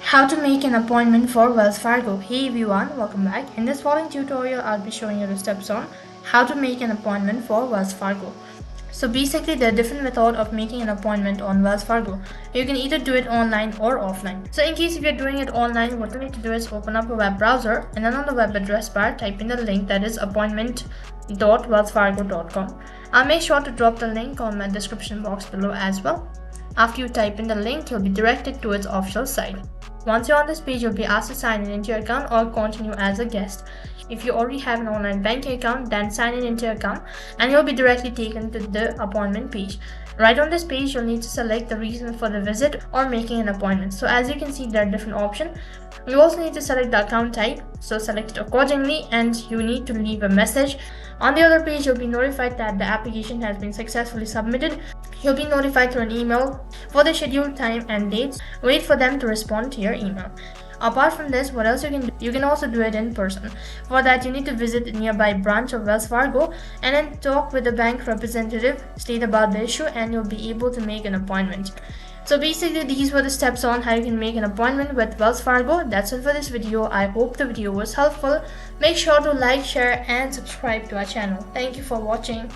How to make an appointment for Wells Fargo. Hey everyone, welcome back. In this following tutorial, I'll be showing you the steps on how to make an appointment for Wells Fargo. So basically, there are different methods of making an appointment on Wells Fargo. You can either do it online or offline. So in case if you're doing it online, what you need to do is open up a web browser and then on the web address bar, type in the link that is appointment.wellsfargo.com. I'll make sure to drop the link on my description box below as well. After you type in the link, you'll be directed to its official site. Once you're on this page, you'll be asked to sign in into your account or continue as a guest. If you already have an online banking account, then sign in into your account and you'll be directly taken to the appointment page. Right on this page, you'll need to select the reason for the visit or making an appointment. So as you can see, there are different options. You also need to select the account type, so select it accordingly, and you need to leave a message. On the other page, you'll be notified that the application has been successfully submitted. You'll be notified through an email for the scheduled time and dates. Wait for them to respond to your email. Apart from this, what else you can do? You can also do it in person. For that, you need to visit a nearby branch of Wells Fargo and then talk with the bank representative, state about the issue, and you'll be able to make an appointment. So basically, these were the steps on how you can make an appointment with Wells Fargo. That's it for this video. I hope the video was helpful. Make sure to like, share, and subscribe to our channel. Thank you for watching.